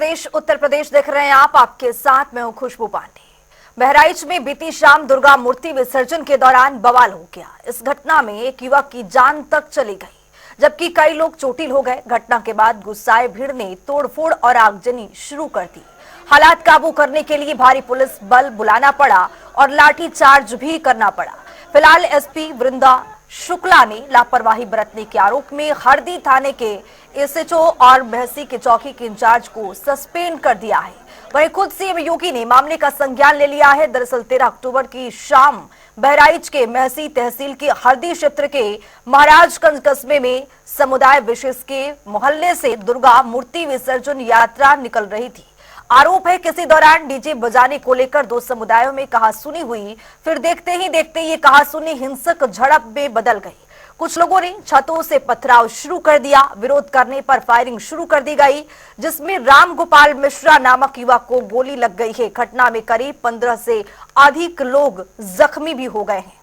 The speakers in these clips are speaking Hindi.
प्रदेश उत्तर प्रदेश देख रहे हैं आप। आपके साथ मैं हूं खुशबू पांडे। बहराइच में बीती शाम दुर्गा मूर्ति विसर्जन के दौरान बवाल हो गया। इस घटना में एक युवक की जान तक चली गई, जबकि कई लोग चोटिल हो गए। घटना के बाद गुस्साए भीड़ ने तोड़फोड़ और आगजनी शुरू कर दी। हालात काबू करने के लिए भारी पुलिस बल बुलाना पड़ा और लाठीचार्ज भी करना पड़ा। फिलहाल एसपी वृंदा शुक्ला ने लापरवाही बरतने के आरोप में हरदी थाने के एसएचओ और महसी के चौकी के इंचार्ज को सस्पेंड कर दिया है। वहीं खुद सीएम योगी ने मामले का संज्ञान ले लिया है। दरअसल 13 अक्टूबर की शाम बहराइच के महसी तहसील के हरदी क्षेत्र के महाराजगंज कस्बे में समुदाय विशेष के मोहल्ले से दुर्गा मूर्ति विसर्जन यात्रा निकल रही थी। आरोप है किसी दौरान डीजे बजाने को लेकर दो समुदायों में कहासुनी हुई। फिर देखते ही देखते ये कहासुनी हिंसक झड़प में बदल गई। कुछ लोगों ने छतों से पथराव शुरू कर दिया। विरोध करने पर फायरिंग शुरू कर दी गई, जिसमें राम गोपाल मिश्रा नामक युवक को गोली लग गई है। घटना में करीब 15 से अधिक लोग जख्मी भी हो गए हैं।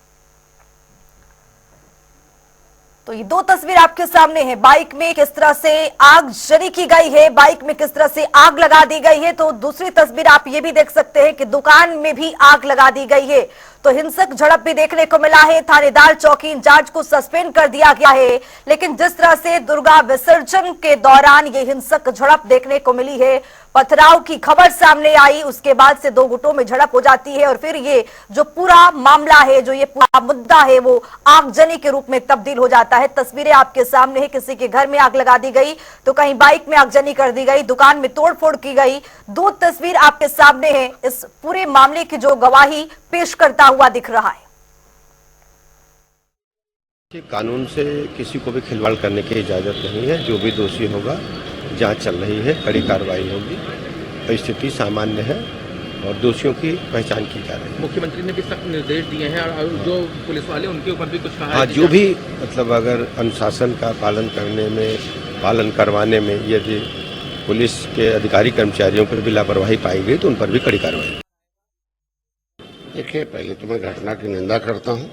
तो ये दो तस्वीर आपके सामने है। बाइक में किस तरह से आगजनी की गई है, बाइक में किस तरह से आग लगा दी गई है। तो दूसरी तस्वीर आप ये भी देख सकते हैं कि दुकान में भी आग लगा दी गई है। तो हिंसक झड़प भी देखने को मिला है। थानेदार चौकी इंचार्ज को सस्पेंड कर दिया गया है। लेकिन जिस तरह से दुर्गा विसर्जन के दौरान ये हिंसक झड़प देखने को मिली है, पथराव की खबर सामने आई, उसके बाद से दो गुटों में झड़प हो जाती है और फिर ये जो पूरा मामला है, जो ये पूरा मुद्दा है, वो आगजनी के रूप में तब्दील हो जाता है। तस्वीरें आपके सामने है। किसी के घर में आग लगा दी गई तो कहीं बाइक में आगजनी कर दी गई, दुकान में तोड़फोड़ की गई। दो तस्वीर आपके सामने है। इस पूरे मामले की जो गवाही पेश करता हुआ दिख रहा है। कानून से किसी को भी खिलवाड़ करने की इजाजत नहीं है। जो भी दोषी होगा, जांच चल रही है, कड़ी कार्रवाई होगी। परिस्थिति सामान्य है और दोषियों की पहचान की जा रही है। मुख्यमंत्री ने भी सख्त निर्देश दिए हैं और जो पुलिस वाले उनके ऊपर भी कुछ कहा है। है। जो भी मतलब अगर अनुशासन का पालन करने में, पालन करवाने में यदि पुलिस के अधिकारी कर्मचारियों पर भी लापरवाही पाई गई तो उन पर भी कड़ी कार्रवाई। देखिए, पहले तो मैं घटना की निंदा करता हूं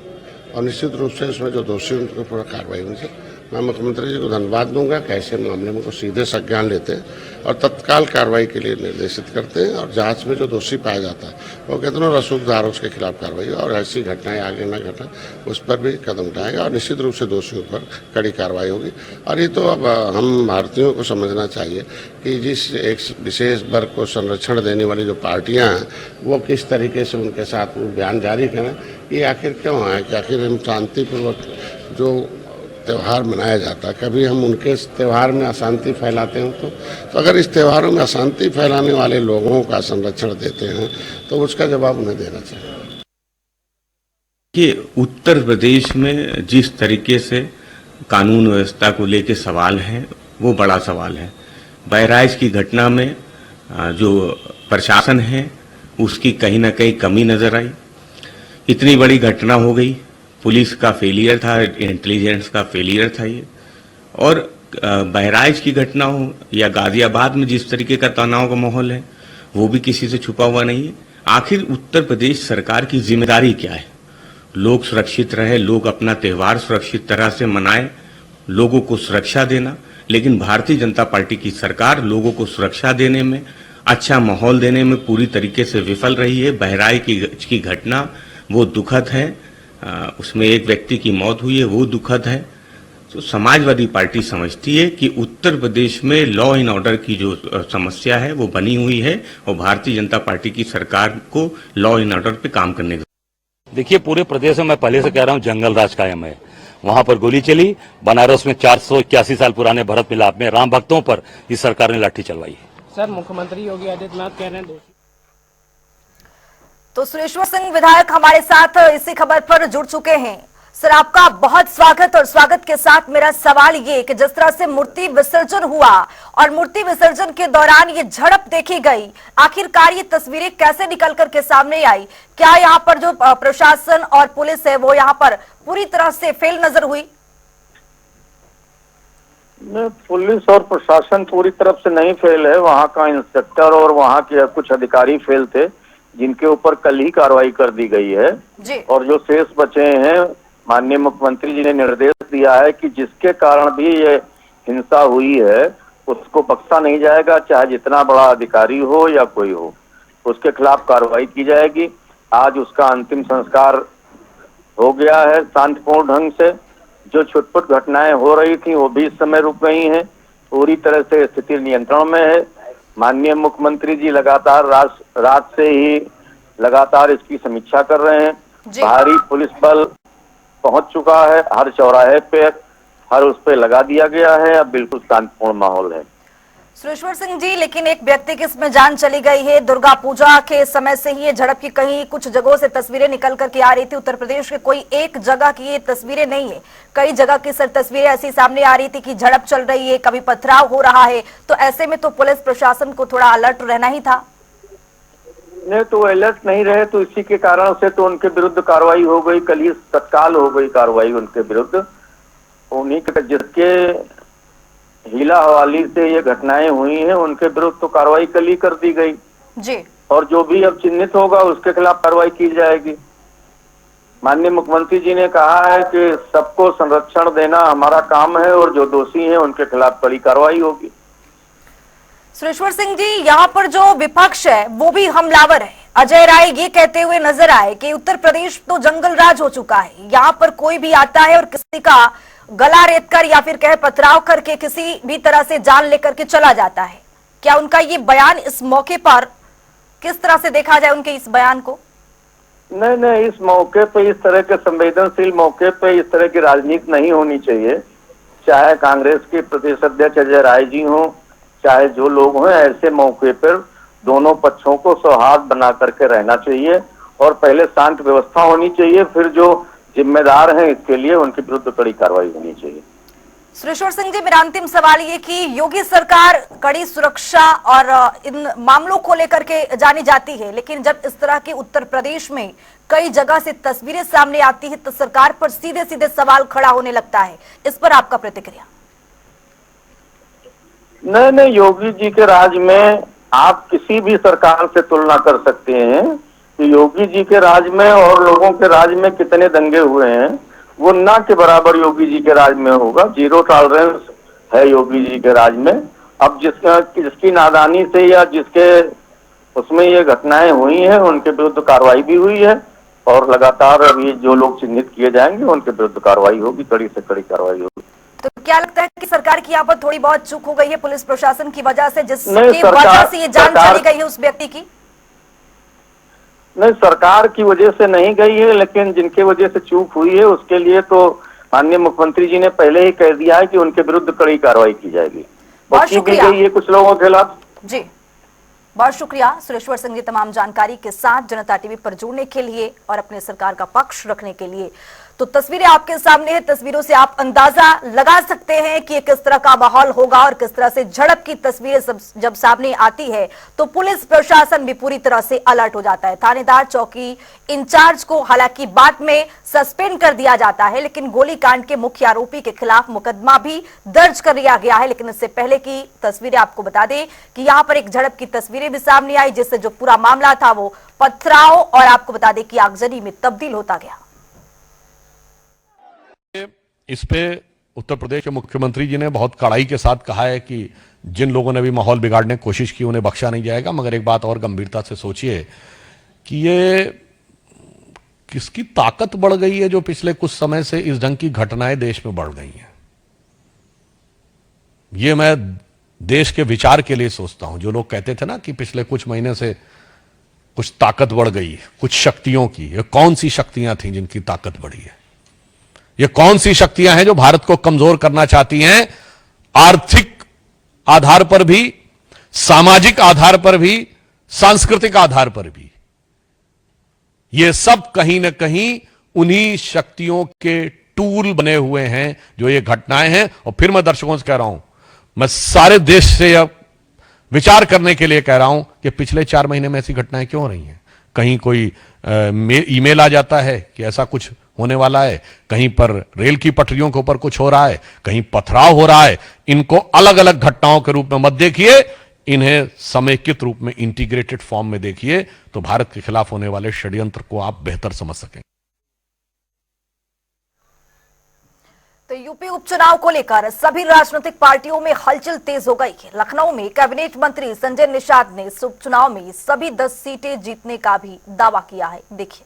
और निश्चित रूप से इसमें जो दोषी उनके ऊपर कार्रवाई होनी चाहिए। मैं मुख्यमंत्री जी को धन्यवाद दूंगा कि ऐसे मामले में को सीधे संज्ञान लेते हैं और तत्काल कार्रवाई के लिए निर्देशित करते हैं और जांच में जो दोषी पाया जाता है वो कितनों रसूखदार उसके खिलाफ कार्रवाई और ऐसी घटनाएं आगे न घटना उस पर भी कदम उठाएगा और निश्चित रूप से दोषियों पर कड़ी कार्रवाई होगी। और ये तो अब हम भारतीयों को समझना चाहिए कि जिस एक विशेष वर्ग को संरक्षण देने वाली जो पार्टियाँ हैं वो किस तरीके से उनके साथ बयान जारी करें। ये आखिर क्यों है कि आखिर हम शांतिपूर्वक जो त्यौहार मनाया जाता है, कभी हम उनके त्यौहार में अशांति फैलाते हैं। तो अगर इस त्योहारों में अशांति फैलाने वाले लोगों का संरक्षण देते हैं तो उसका जवाब उन्हें देना चाहिए। कि उत्तर प्रदेश में जिस तरीके से कानून व्यवस्था को लेकर सवाल है वो बड़ा सवाल है। बहराइच की घटना में जो प्रशासन है उसकी कहीं ना कहीं कमी नजर आई। इतनी बड़ी घटना हो गई, पुलिस का फेलियर था, इंटेलिजेंस का फेलियर था ये। और बहराइच की घटना हो या गाजियाबाद में जिस तरीके का तनाव का माहौल है वो भी किसी से छुपा हुआ नहीं है। आखिर उत्तर प्रदेश सरकार की जिम्मेदारी क्या है? लोग सुरक्षित रहे, लोग अपना त्यौहार सुरक्षित तरह से मनाएं, लोगों को सुरक्षा देना। लेकिन भारतीय जनता पार्टी की सरकार लोगों को सुरक्षा देने में, अच्छा माहौल देने में पूरी तरीके से विफल रही है। बहराइच की घटना वो दुखद है, उसमें एक व्यक्ति की मौत हुई है, वो दुखद है। तो समाजवादी पार्टी समझती है कि उत्तर प्रदेश में लॉ एंड ऑर्डर की जो समस्या है वो बनी हुई है और भारतीय जनता पार्टी की सरकार को लॉ एंड ऑर्डर पे काम करने का। देखिए, पूरे प्रदेश में मैं पहले से कह रहा हूँ जंगल राज कायम है। वहां पर गोली चली। बनारस में 481 साल पुराने भरत मिलाप में राम भक्तों पर इस सरकार ने लाठी चलवाई। सर, मुख्यमंत्री योगी आदित्यनाथ कह रहे हैं तो सुरेश्वर सिंह विधायक हमारे साथ इसी खबर पर जुड़ चुके हैं। सर, आपका बहुत स्वागत। और स्वागत के साथ मेरा सवाल ये कि जिस तरह से मूर्ति विसर्जन हुआ और मूर्ति विसर्जन के दौरान ये झड़प देखी गई, आखिरकार ये तस्वीरें कैसे निकल करके सामने आई? क्या यहाँ पर जो प्रशासन और पुलिस है वो यहाँ पर पूरी तरह से फेल नजर हुई? पुलिस और प्रशासन पूरी तरफ से नहीं फेल है। वहाँ का इंस्पेक्टर और वहाँ के कुछ अधिकारी फेल थे, जिनके ऊपर कल ही कार्रवाई कर दी गई है जी। और जो शेष बचे हैं, माननीय मुख्यमंत्री जी ने निर्देश दिया है कि जिसके कारण भी ये हिंसा हुई है उसको बख्शा नहीं जाएगा, चाहे जितना बड़ा अधिकारी हो या कोई हो, उसके खिलाफ कार्रवाई की जाएगी। आज उसका अंतिम संस्कार हो गया है शांतिपूर्ण ढंग से। जो छुटपुट घटनाएं हो रही थी वो भी इस समय रुक गई हैं। पूरी तरह से स्थिति नियंत्रण में है। माननीय मुख्यमंत्री जी लगातार रात से ही लगातार इसकी समीक्षा कर रहे हैं। भारी पुलिस बल पहुंच चुका है, हर चौराहे पे हर उस पे लगा दिया गया है। अब बिल्कुल शांतिपूर्ण माहौल है। सुरेश्वर सिंह जी, लेकिन एक व्यक्ति की इसमें जान चली गई है। दुर्गा पूजा के समय से ही ये झड़प की कहीं कुछ जगहों से तस्वीरें निकल करके आ रही थी। उत्तर प्रदेश के कोई एक जगह की ये तस्वीरें नहीं है, कई जगह की सर तस्वीरें ऐसी सामने आ रही थी कि झड़प चल रही है, कभी पथराव हो रहा है। तो ऐसे में तो पुलिस प्रशासन को थोड़ा अलर्ट रहना ही था। नहीं तो अलर्ट नहीं रहे तो इसी के कारण से तो उनके विरुद्ध कार्रवाई हो गई। कल ही तत्काल हो गई कार्रवाई उनके विरुद्ध। उन्हीं के जिसके हीला हवाली से ये घटनाएं हुई हैं उनके विरुद्ध तो कार्रवाई कल ही कर दी गई जी। और जो भी अब चिन्हित होगा उसके खिलाफ कार्रवाई की जाएगी। माननीय मुख्यमंत्री जी ने कहा है कि सबको संरक्षण देना हमारा काम है और जो दोषी हैं उनके खिलाफ कड़ी कार्रवाई होगी। सुरेश्वर सिंह जी, यहाँ पर जो विपक्ष है वो भी हमलावर है। अजय राय ये कहते हुए नजर आए कि उत्तर प्रदेश तो जंगल राज हो चुका है, यहाँ पर कोई भी आता है और किसी का गला रेत कर या फिर कहे पथराव करके किसी भी तरह से जान लेकर के चला जाता है। क्या उनका ये बयान इस मौके पर किस तरह से देखा जाए, उनके इस बयान को? नहीं, इस मौके पे, इस तरह के संवेदनशील मौके पे इस तरह की राजनीति नहीं होनी चाहिए। चाहे कांग्रेस के प्रदेश अध्यक्ष अजय राय जी हों, चाहे जो लोग हों, ऐसे मौके पर दोनों पक्षों को सौहार्द बना करके रहना चाहिए और पहले शांत व्यवस्था होनी चाहिए, फिर जो जिम्मेदार हैं इसके लिए उनके विरुद्ध कड़ी कार्रवाई होनी चाहिए। सुरेश्वर सिंह जी, मेरा अंतिम सवाल ये कि योगी सरकार कड़ी सुरक्षा और इन मामलों को लेकर के जानी जाती है, लेकिन जब इस तरह के उत्तर प्रदेश में कई जगह से तस्वीरें सामने आती है तो सरकार पर सीधे सीधे सवाल खड़ा होने लगता है। इस पर आपका प्रतिक्रिया? नहीं, योगी जी के राज में आप किसी भी सरकार से तुलना कर सकते हैं कि योगी जी के राज में और लोगों के राज में कितने दंगे हुए हैं, वो ना के बराबर योगी जी के राज में होगा। जीरो टॉलरेंस है योगी जी के राज में। अब जिसकी नादानी से या जिसके उसमें ये घटनाएं हुई हैं उनके विरुद्ध कार्रवाई भी हुई है और लगातार अभी जो लोग चिन्हित किए जाएंगे उनके विरुद्ध कार्रवाई होगी, कड़ी से कड़ी कार्रवाई होगी। तो क्या लगता है कि सरकार की यहाँ पर थोड़ी बहुत चूक हो गई है पुलिस प्रशासन की वजह से, जिसकी वजह से ये जान चली गई है उस व्यक्ति की? नहीं, सरकार की वजह से नहीं गई है, लेकिन जिनके वजह से चूक हुई है उसके लिए तो माननीय मुख्यमंत्री जी ने पहले ही कह दिया है कि उनके विरुद्ध कड़ी कार्रवाई की जाएगी। बहुत शुक्रिया। ये कुछ लोगों के खिलाफ। जी, बहुत शुक्रिया सुरेश्वर सिंह जी, तमाम जानकारी के साथ जनता टीवी पर जुड़ने के लिए और अपने सरकार का पक्ष रखने के लिए। तो तस्वीरें आपके सामने है, तस्वीरों से आप अंदाजा लगा सकते हैं कि किस तरह का माहौल होगा और किस तरह से झड़प की तस्वीरें जब सामने आती है तो पुलिस प्रशासन भी पूरी तरह से अलर्ट हो जाता है। थानेदार चौकी इंचार्ज को हालांकि बाद में सस्पेंड कर दिया जाता है, लेकिन गोलीकांड के मुख्य आरोपी के खिलाफ मुकदमा भी दर्ज कर लिया गया है। लेकिन इससे पहले की तस्वीरें आपको बता दें कि यहाँ पर एक झड़प की तस्वीरें भी सामने आई, जिससे जो पूरा मामला था वो पथराव और आपको बता दें कि आगजनी में तब्दील होता गया। इस पे उत्तर प्रदेश के मुख्यमंत्री जी ने बहुत कड़ाई के साथ कहा है कि जिन लोगों ने भी माहौल बिगाड़ने की कोशिश की उन्हें बख्शा नहीं जाएगा। मगर एक बात और गंभीरता से सोचिए कि ये किसकी ताकत बढ़ गई है जो पिछले कुछ समय से इस ढंग की घटनाएं देश में बढ़ गई हैं। ये मैं देश के विचार के लिए सोचता हूं। जो लोग कहते थे ना कि पिछले कुछ महीने से कुछ ताकत बढ़ गई, कुछ शक्तियों की, ये कौन सी शक्तियां थी जिनकी ताकत बढ़ी है? ये कौन सी शक्तियां हैं जो भारत को कमजोर करना चाहती हैं? आर्थिक आधार पर भी, सामाजिक आधार पर भी, सांस्कृतिक आधार पर भी। ये सब कहीं ना कहीं उन्हीं शक्तियों के टूल बने हुए हैं जो ये घटनाएं हैं। और फिर मैं दर्शकों से कह रहा हूं, मैं सारे देश से अब विचार करने के लिए कह रहा हूं कि पिछले 4 महीने में ऐसी घटनाएं क्यों हो रही हैं। कहीं कोई ईमेल आ जाता है कि ऐसा कुछ होने वाला है, कहीं पर रेल की पटरियों के ऊपर कुछ हो रहा है, कहीं पथराव हो रहा है। इनको अलग अलग घटनाओं के रूप में मत देखिए, इन्हें समेकित रूप में, इंटीग्रेटेड फॉर्म में देखिए, तो भारत के खिलाफ होने वाले षड्यंत्र को आप बेहतर समझ सकेंगे। तो यूपी उपचुनाव को लेकर सभी राजनीतिक पार्टियों में हलचल तेज हो गई है। लखनऊ में कैबिनेट मंत्री संजय निषाद ने इस उपचुनाव में सभी 10 सीटें जीतने का भी दावा किया है। देखिए,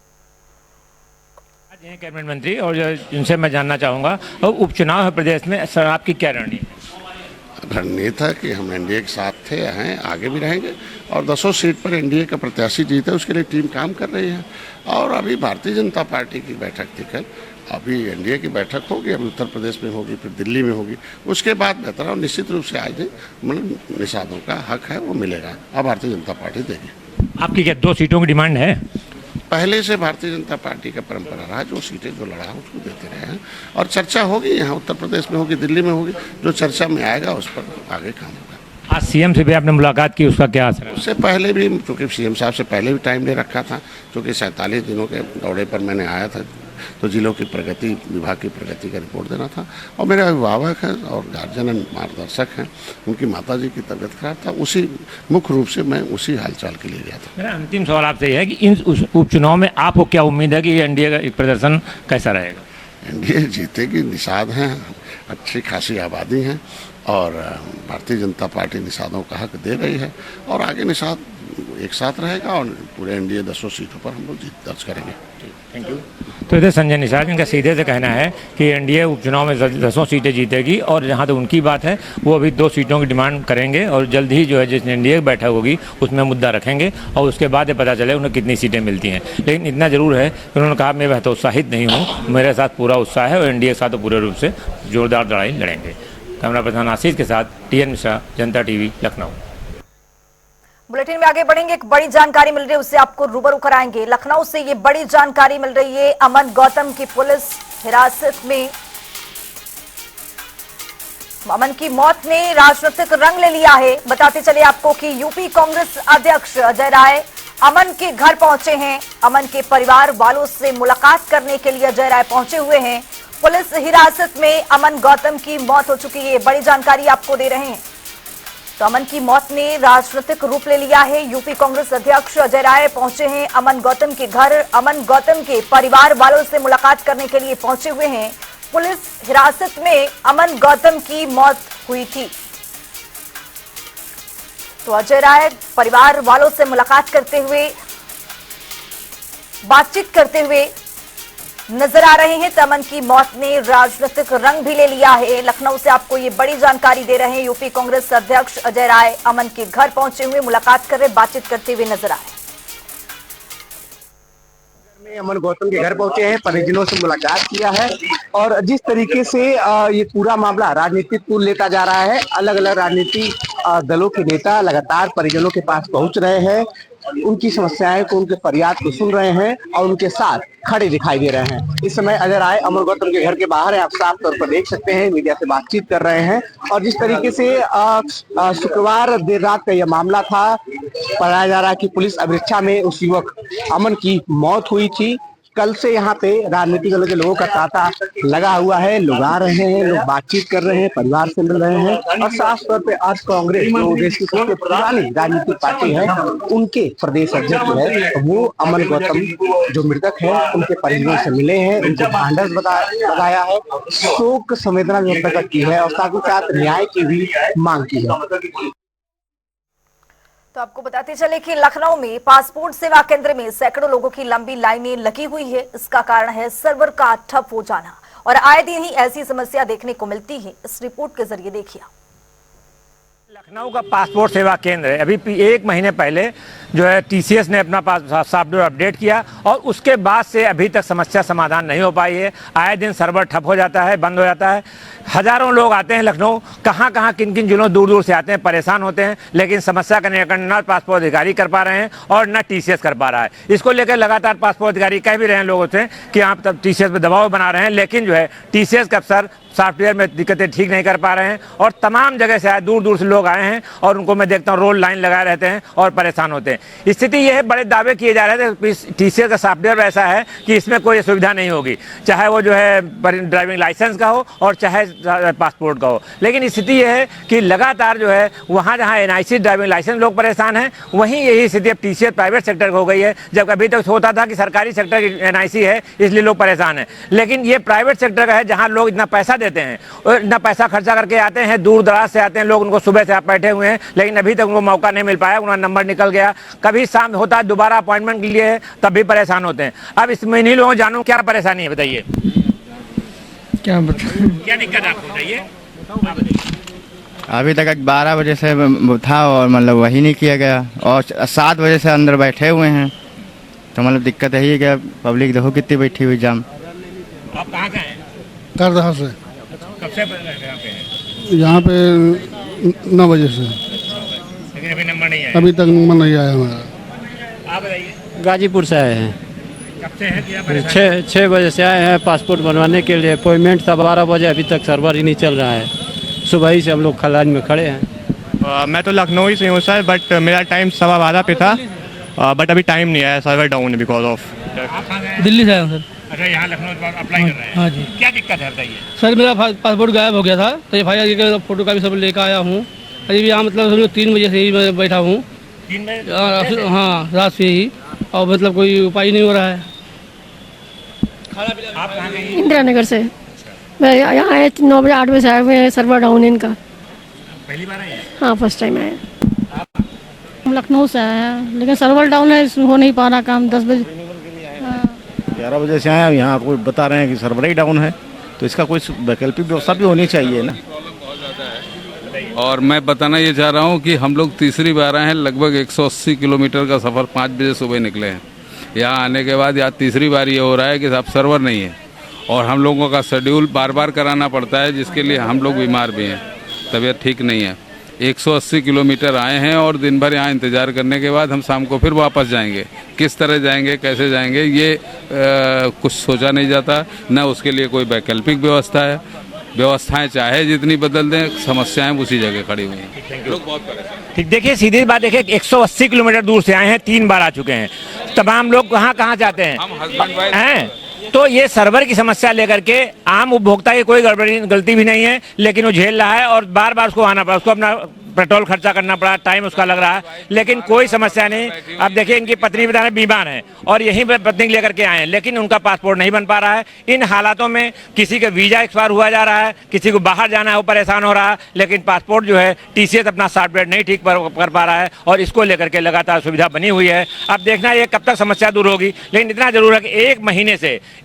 आज हैं कैबिनेट मंत्री और जिनसे मैं जानना चाहूंगा उपचुनाव है प्रदेश में, सर आपकी क्या रणनीति? रणनीति है कि हम एनडीए के साथ थे, हैं, आगे भी रहेंगे और 10 सीट पर एनडीए का प्रत्याशी जीता, उसके लिए टीम काम कर रही है। और अभी भारतीय जनता पार्टी की बैठक थी कल, अभी एनडीए की बैठक होगी, अभी उत्तर प्रदेश में होगी, फिर दिल्ली में होगी, उसके बाद बेहतर और निश्चित रूप से आज मतलब निषादों का हक है वो मिलेगा। अब भारतीय जनता पार्टी देगी। आपकी क्या 2 सीटों की डिमांड है? पहले से भारतीय जनता पार्टी का परंपरा रहा, जो सीटें जो लड़ा उसको देते रहे हैं और चर्चा होगी, यहाँ उत्तर प्रदेश में होगी, दिल्ली में होगी, जो चर्चा में आएगा उस पर आगे काम होगा। आज सीएम से भी आपने मुलाकात की, उसका क्या असर है? उससे पहले भी, क्योंकि सीएम साहब से पहले भी टाइम ले रखा था, क्योंकि 47 दिनों के दौरे पर मैंने आया था, तो जिलों की प्रगति, विभाग की प्रगति का रिपोर्ट देना था। और मेरे अभिभावक हैं और गार्जियन मार्गदर्शक हैं, उनकी माताजी की तबीयत खराब था, उसी मुख्य रूप से मैं उसी हालचाल के लिए गया था। मेरा अंतिम सवाल आपसे यह है कि इन उपचुनाव में आपको क्या उम्मीद है कि एनडीए का प्रदर्शन कैसा रहेगा? एनडीए जीतेगी, निषाद हैं, अच्छी खासी आबादी है और भारतीय जनता पार्टी निषादों का हक दे रही है और आगे निषाद एक साथ रहेगा और पूरे एनडीए 10 सीटों पर हम लोग जीत दर्ज करेंगे। Thank you. तो इधर संजय निषाद, इनका सीधे से कहना है कि एनडीए उपचुनाव में 10 सीटें जीतेगी और जहां तक उनकी बात है वो अभी 2 सीटों की डिमांड करेंगे और जल्द ही जो है जिस एनडीए की बैठक होगी उसमें मुद्दा रखेंगे और उसके बाद ये पता चले उन्हें कितनी सीटें मिलती हैं। लेकिन इतना जरूर है कि उन्होंने कहा मैं हतोत्साहित नहीं हूँ, मेरे साथ पूरा उत्साह है और एनडीए के साथ तो पूरे रूप से जोरदार लड़ाई लड़ेंगे। कैमरा पर्सन आशीष के साथ टीएन मिश्रा, जनता टीवी, लखनऊ। बुलेटिन में आगे बढ़ेंगे। एक बड़ी जानकारी मिल रही है, उससे आपको रूबरू कराएंगे। लखनऊ से ये बड़ी जानकारी मिल रही है, अमन गौतम की पुलिस हिरासत में। अमन की मौत ने राजनीतिक रंग ले लिया है। बताते चले आपको कि यूपी कांग्रेस अध्यक्ष अजय राय अमन के घर पहुंचे हैं। अमन के परिवार वालों से मुलाकात करने के लिए अजय राय पहुंचे हुए हैं। पुलिस हिरासत में अमन गौतम की मौत हो चुकी है, बड़ी जानकारी आपको दे रहे हैं। तो अमन की मौत ने राजनीतिक रूप ले लिया है। यूपी कांग्रेस अध्यक्ष अजय राय पहुंचे हैं अमन गौतम के घर। अमन गौतम के परिवार वालों से मुलाकात करने के लिए पहुंचे हुए हैं। पुलिस हिरासत में अमन गौतम की मौत हुई थी। तो अजय राय परिवार वालों से मुलाकात करते हुए, बातचीत करते हुए नजर आ रहे हैं। अमन की मौत ने राजनीतिक रंग भी ले लिया है। लखनऊ से आपको ये बड़ी जानकारी दे रहे हैं। यूपी कांग्रेस अध्यक्ष अजय राय अमन के घर पहुंचे हुए, मुलाकात कर रहे, बातचीत करते हुए नजर आ रहे हैं। अमन गौतम के घर पहुंचे हैं, परिजनों से मुलाकात किया है और जिस तरीके से ये पूरा मामला राजनीतिक टूल लेता जा रहा है, अलग अलग राजनीतिक दलों के नेता लगातार परिजनों के पास पहुंच रहे हैं, उनकी समस्याएं को, उनके फरियाद को सुन रहे हैं और उनके साथ खड़े दिखाई दे रहे हैं। इस समय अजय राय अमन गौतम के घर के बाहर है, आप साफ तौर पर देख सकते हैं, मीडिया से बातचीत कर रहे हैं। और जिस तरीके से शुक्रवार देर रात का यह मामला था, बताया जा रहा है कि पुलिस अभिरक्षा में उस युवक अमन की मौत हुई थी। कल से यहाँ पे राजनीतिक दलों के लोगों का तांता लगा हुआ है, लोग आ रहे हैं, लोग बातचीत कर रहे हैं, परिवार से मिल रहे हैं और साफ तौर पे आज कांग्रेस जो देश की सबसे पुरानी राजनीतिक पार्टी है, उनके प्रदेश अध्यक्ष है वो अमन गौतम जो मृतक है उनके परिजनों से मिले हैं, उनको ढांढस बताया है, शोक संवेदना व्यक्त प्रकट की है और साथ ही साथ न्याय की भी मांग की है। तो आपको बताते चले कि लखनऊ में पासपोर्ट सेवा केंद्र में सैकड़ों लोगों की लंबी लाइनें लगी हुई है। इसका कारण है सर्वर का ठप हो जाना और आए दिन ही ऐसी समस्या देखने को मिलती है। इस रिपोर्ट के जरिए देखिए। लखनऊ का पासपोर्ट सेवा केंद्र है, अभी 1 महीने पहले जो है टीसीएस ने अपना सॉफ्टवेयर अपडेट किया और उसके बाद से अभी तक समस्या समाधान नहीं हो पाई है। आए दिन सर्वर ठप हो जाता है, बंद हो जाता है। हजारों लोग आते हैं लखनऊ, कहाँ किन किन जिलों दूर दूर से आते हैं, परेशान होते हैं, लेकिन समस्या का निराकरण न पासपोर्ट अधिकारी कर पा रहे हैं और न टीसीएस कर पा रहा है। इसको लेकर लगातार पासपोर्ट अधिकारी कह भी रहे हैं लोगों से कि आप तब टीसीएस पर दबाव बना रहे हैं, लेकिन जो है टीसीएस के अफसर सॉफ्टवेयर में दिक्कतें ठीक नहीं कर पा रहे हैं और तमाम जगह से आए, दूर दूर से लोग आए हैं और उनको मैं देखता हूँ रोल लाइन लगाए रहते हैं और परेशान होते हैं। स्थिति यह है, बड़े दावे किए जा रहे थे टीसीएस का सॉफ्टवेयर ऐसा है कि इसमें कोई सुविधा नहीं होगी, चाहे वो जो है ड्राइविंग लाइसेंस का हो और चाहे पासपोर्ट का हो। लेकिन स्थिति यह है कि लगातार जो है वहाँ जहाँ एनआईसी ड्राइविंग लाइसेंस लोग परेशान हैं, वहीं यही स्थिति अब टीसीएस प्राइवेट सेक्टर की हो गई है। जब अभी तक होता था कि सरकारी सेक्टर की एनआईसी है इसलिए लोग परेशान हैं, लेकिन ये प्राइवेट सेक्टर का है जहाँ लोग इतना पैसा देते हैं। और इतना पैसा खर्चा करके आते हैं, दूर दराज से आते हैं लोग, उनको सुबह से आप बैठे हुए हैं, लेकिन अभी तक उनको मौका नहीं मिल पाया, उनका नंबर निकल गया। कभी शाम होता है दोबारा अपॉइंटमेंट के लिए, तब भी परेशान होते हैं। अब इसमें इन्हीं लोगों जानूं क्या परेशानी है, बताइए क्या दिक्कत आपको, बताइए। अभी तक 12 बजे से था और मतलब वही नहीं किया गया, और 7 बजे से अंदर बैठे हुए हैं, तो मतलब दिक्कत यही है कि पब्लिक देखो कितनी बैठी हुई जाम। आप कहाँ का हैं? करदहा से। कब से यहाँ पे हैं? यहाँ पे 9 बजे से। लेकिन अभी नंबर नहीं आया? अभी तक नंबर नहीं आया हमारा। आप बताइए। गाजीपुर से आए हैं। कब से है? क्या परेशानी? 6 बजे से आए हैं पासपोर्ट बनवाने के लिए। अपॉइंटमेंट था 12 बजे, अभी तक सर्वर ही नहीं चल रहा है। सुबह ही से हम लोग खलान में खड़े हैं। मैं तो लखनऊ ही से हूँ सर, बट मेरा टाइम 12:15 पे था, बट अभी टाइम नहीं आया, सर्वर डाउन है बिकॉज ऑफ। दिल्ली से आया हूँ सर। अच्छा, यहाँ लखनऊ अप्लाई कर रहे हैं? हाँ जी। क्या दिक्कत है बताइए। सर मेरा पासपोर्ट गायब हो गया था, तो FIR के फोटो का भी सब लेकर आया हूँ। अभी यहाँ मतलब 3 बजे से ही मैं बैठा हूँ। 3 बजे? हाँ, रात से ही, और मतलब कोई उपाय नहीं हो रहा है। आप कहाँ गए? इंदिरा नगर से। मैं यहाँ आए 9 बजे 8 बजे से आए हुए हैं, सर्वर डाउन है इनका। पहली बार आए हैं? हाँ, फर्स्ट टाइम आए। हम लखनऊ से आए हैं, लेकिन सर्वर डाउन है, हो नहीं पा रहा काम। 10 बजे 11 बजे से आए, यहाँ कोई बता रहे हैं कि सर्वर ही डाउन है, तो इसका कोई वैकल्पिक व्यवस्था भी होनी चाहिए ना। और मैं बताना ये चाह रहा हूँ कि हम लोग तीसरी बार आए हैं, लगभग 180 किलोमीटर का सफ़र 5 बजे सुबह निकले हैं। यहाँ आने के बाद यहाँ तीसरी बार ये हो रहा है कि साहब सर्वर नहीं है, और हम लोगों का शेड्यूल बार बार कराना पड़ता है, जिसके लिए हम लोग बीमार भी हैं, तबीयत ठीक नहीं है। 180 किलोमीटर आए हैं और दिन भर यहाँ इंतज़ार करने के बाद हम शाम को फिर वापस जाएंगे। किस तरह जाएंगे, कैसे जाएंगे, ये कुछ सोचा नहीं जाता, न उसके लिए कोई वैकल्पिक व्यवस्था है। व्यवस्थाएं चाहे जितनी बदल दें, समस्याएं उसी जगह खड़ी हुई हैं। लोग बहुत परेशान। ठीक, देखिए सीधी बात, देखिए 180 किलोमीटर दूर से आए हैं, 3 बार आ चुके हैं। तमाम लोग कहाँ जाते हैं? हम हस्बैंड वाइफ हैं। तो ये सर्वर की समस्या लेकर के आम उपभोक्ता की कोई गलती भी नहीं है, लेकिन वो झेल रहा है और बार बार उसको आना पड़ा, उसको अपना पेट्रोल खर्चा करना पड़ा, टाइम उसका लग रहा है, लेकिन कोई समस्या नहीं। अब देखिए इनकी पत्नी बता रहे बीमार हैं और यहीं पर पत्नी लेकर के आए हैं, लेकिन उनका पासपोर्ट नहीं बन पा रहा है। इन हालातों में किसी का वीजा एक्सपायर हुआ जा रहा है, किसी को बाहर जाना है वो परेशान हो रहा है, लेकिन पासपोर्ट जो है TCS अपना सॉफ्टवेयर नहीं ठीक कर पा रहा है, और इसको लेकर के लगातार सुविधा बनी हुई है। अब देखना ये कब तक समस्या दूर होगी, लेकिन इतना जरूर है कि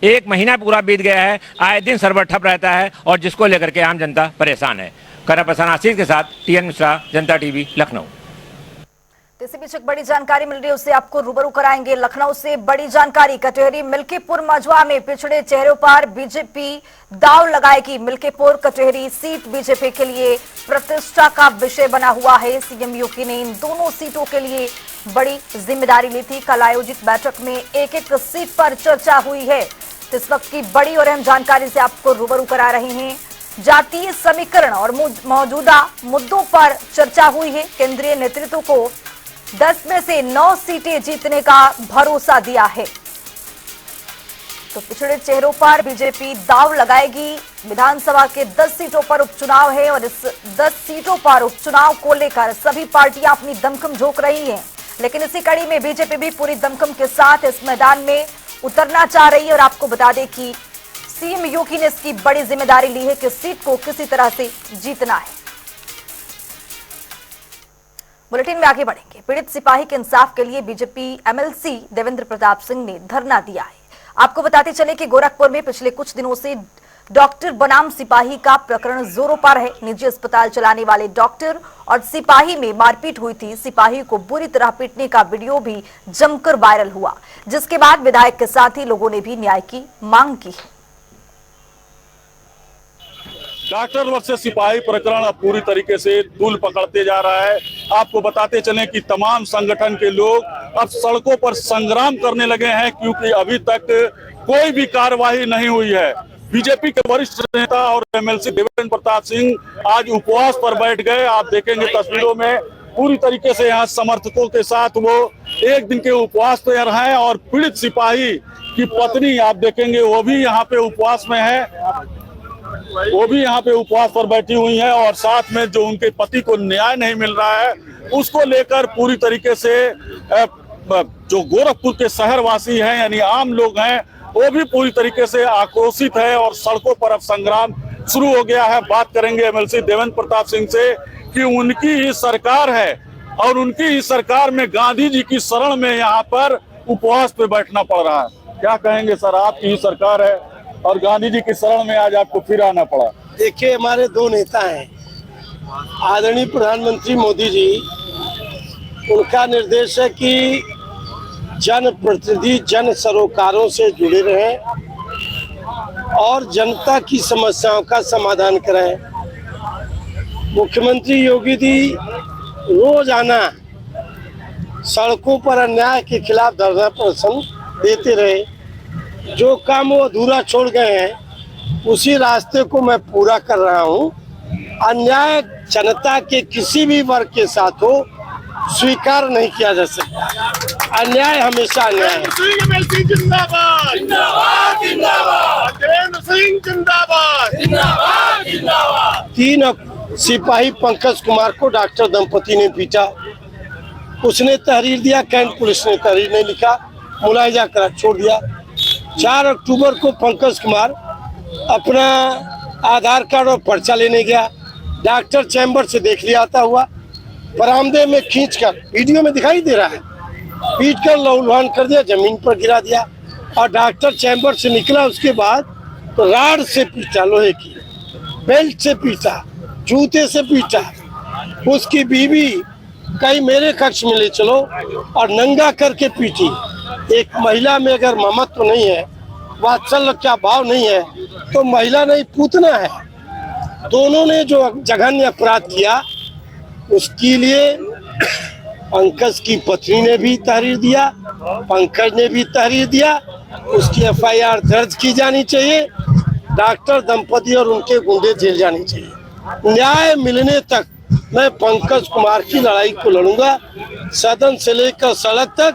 1 महीना पूरा बीत गया है, आए दिन सर्वर ठप रहता है, और जिसको लेकर के आम जनता परेशान है। कैमरा पर्सन आशीष के साथ TN मिश्रा, जनता TV, लखनऊ। इसी बीच एक बड़ी जानकारी मिल रही है, उससे आपको रूबरू कराएंगे। लखनऊ से बड़ी जानकारी, कचहरी मिल्कीपुर मझवा में पिछड़े चेहरों पर बीजेपी दांव लगाएगी। मिल्कीपुर कचहरी सीट बीजेपी के लिए प्रतिष्ठा का विषय बना हुआ है। CM योगी ने इन दोनों सीटों के लिए बड़ी जिम्मेदारी ली थी। कल आयोजित बैठक में एक सीट पर चर्चा हुई है। इस वक्त की बड़ी और अहम जानकारी से आपको रूबरू करा रहे हैं। जातीय समीकरण और मौजूदा मुद्दों पर चर्चा हुई है। केंद्रीय नेतृत्व को 10 में से 9 सीटें जीतने का भरोसा दिया है। तो पिछड़े चेहरों पर बीजेपी दांव लगाएगी। विधानसभा के 10 सीटों पर उपचुनाव है, और इस 10 सीटों पर उपचुनाव को लेकर सभी पार्टियां अपनी दमखम झोंक रही हैं। लेकिन इसी कड़ी में बीजेपी भी पूरी दमखम के साथ इस मैदान में उतरना चाह रही है। और आपको बता दें कि CM योगी ने इसकी बड़ी जिम्मेदारी ली है कि सीट को किसी तरह से जीतना है। बुलेटिन में आगे बढ़ेंगे। पीड़ित सिपाही के इंसाफ के लिए बीजेपी MLC देवेंद्र प्रताप सिंह ने धरना दिया है। आपको बताते चले कि गोरखपुर में पिछले कुछ दिनों से डॉक्टर बनाम सिपाही का प्रकरण जोरों पर है। निजी अस्पताल चलाने वाले डॉक्टर और सिपाही में मारपीट हुई थी। सिपाही को बुरी तरह पीटने का वीडियो भी जमकर वायरल हुआ, जिसके बाद विधायक के साथ ही लोगों ने भी न्याय की मांग की है। डॉक्टर वर्सेस सिपाही प्रकरण अब पूरी तरीके से तूल पकड़ते जा रहा है। आपको बताते चलें कि तमाम संगठन के लोग अब सड़कों पर संग्राम करने लगे हैं, क्योंकि अभी तक कोई भी कार्रवाई नहीं हुई है। बीजेपी के वरिष्ठ नेता और MLC देवेंद्र प्रताप सिंह आज उपवास पर बैठ गए। आप देखेंगे तस्वीरों में पूरी तरीके से यहाँ समर्थकों के साथ वो 1 दिन के उपवास पर हैं, और पीड़ित सिपाही की पत्नी आप देखेंगे वो भी यहाँ पे उपवास में है, वो भी यहाँ पे उपवास पर बैठी हुई हैं। और साथ में जो उनके पति को न्याय नहीं मिल रहा है उसको लेकर पूरी तरीके से जो गोरखपुर के शहरवासी हैं यानी आम लोग हैं वो भी पूरी तरीके से आक्रोशित है और सड़कों पर अब संग्राम शुरू हो गया है। बात करेंगे एमएलसी देवेंद्र प्रताप सिंह से कि उनकी ही सरकार है और उनकी ही सरकार में गांधी जी की शरण में यहाँ पर उपवास पे बैठना पड़ रहा है। क्या कहेंगे सर, आपकी ही सरकार है और गांधी जी की शरण में आज आपको फिर आना पड़ा। देखिए, हमारे दो नेता हैं, आदरणीय प्रधानमंत्री मोदी जी, उनका निर्देश है कि जनप्रतिनिधि जन सरोकारों से जुड़े रहें और जनता की समस्याओं का समाधान कराएं। मुख्यमंत्री योगी जी रोजाना सड़कों पर अन्याय के खिलाफ धरना प्रदर्शन देते रहे। जो काम वो अधूरा छोड़ गए हैं उसी रास्ते को मैं पूरा कर रहा हूँ। अन्याय जनता के किसी भी वर्ग के साथ हो स्वीकार नहीं किया जा सकता। अन्याय हमेशा अन्याय है। जिंदाबाद जिंदाबाद जिंदाबाद जिंदाबाद। 3 सिपाही पंकज कुमार को डॉक्टर दंपति ने पीटा, उसने तहरीर दिया, कैंट पुलिस ने तहरीर नहीं लिखा, मुलायजा करा छोड़ दिया। 4 अक्टूबर को पंकज कुमार अपना आधार कार्ड और पर्चा लेने गया, डॉक्टर चैम्बर से देख लिया आता हुआ, बरामदे में खींचकर, वीडियो में दिखाई दे रहा है, पीट कर लहूलुहान कर दिया, जमीन पर गिरा दिया और डॉक्टर चैम्बर से निकला। उसके बाद तो राड से पीटा, लोहे की बेल्ट से पीटा, जूते से पीटा। उसकी बीवी कहीं मेरे कक्ष में ले चलो और नंगा करके पीटी। एक महिला में अगर ममत्व नहीं है, वात्सल्य का भाव नहीं है, तो महिला नहीं पूतना है। दोनों ने जो जघन्य अपराध किया उसके लिए पंकज की पत्नी ने भी तहरीर दिया, पंकज ने भी तहरीर दिया। उसकी एफआईआर दर्ज की जानी चाहिए। डॉक्टर दंपति और उनके गुंडे जेल जाने चाहिए। न्याय मिलने तक मैं पंकज कुमार की लड़ाई को लड़ूंगा, सदन से लेकर सड़क तक,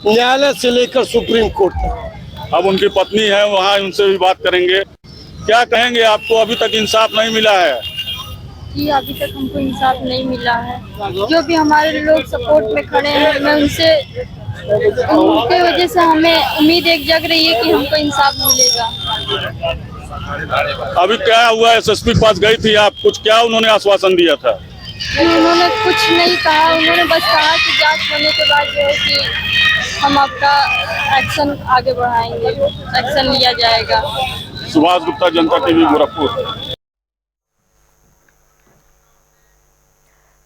न्यायालय से लेकर सुप्रीम कोर्ट तक। अब उनकी पत्नी है वहाँ, उनसे भी बात करेंगे। क्या कहेंगे, आपको अभी तक इंसाफ नहीं मिला है? जी, अभी तक हमको इंसाफ नहीं मिला है। जो भी हमारे लोग सपोर्ट में खड़े हैं, मैं उनसे, उनके वजह से हमें उम्मीद एक जग रही है कि हमको इंसाफ मिलेगा। अभी क्या हुआ, एसएसपी के पास गई थी आप, कुछ क्या उन्होंने आश्वासन दिया था? उन्होंने कुछ नहीं कहा, उन्होंने बस कहा कि जांच होने के बाद जो है कि हम आपका एक्शन आगे बढ़ाएंगे, एक्शन लिया जाएगा। सुभाष गुप्ता, जनता टीवी, गोरखपुर।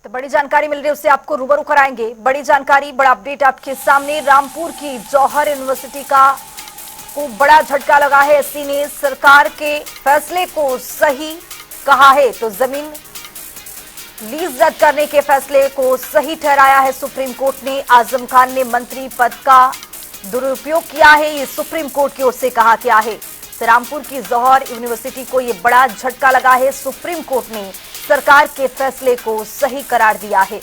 तो बड़ी जानकारी मिल रही है, उससे आपको रूबरू कराएंगे। बड़ी जानकारी, बड़ा अपडेट आपके सामने। रामपुर की जौहर यूनिवर्सिटी को बड़ा झटका लगा है। एससी ने सरकार के फैसले को सही कहा है, तो जमीन लीज रद्द करने के फैसले को सही ठहराया है सुप्रीम कोर्ट ने। आजम खान ने मंत्री पद का दुरुपयोग किया है, ये सुप्रीम कोर्ट की ओर से कहा गया है। रामपुर की जौहर यूनिवर्सिटी को ये बड़ा झटका लगा है। सुप्रीम कोर्ट ने सरकार के फैसले को सही करार दिया है।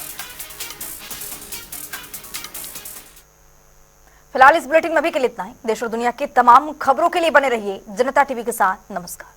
फिलहाल इस बुलेटिन में अभी के लिए इतना ही। देश और दुनिया की तमाम खबरों के लिए बने रहिए जनता टीवी के साथ। नमस्कार।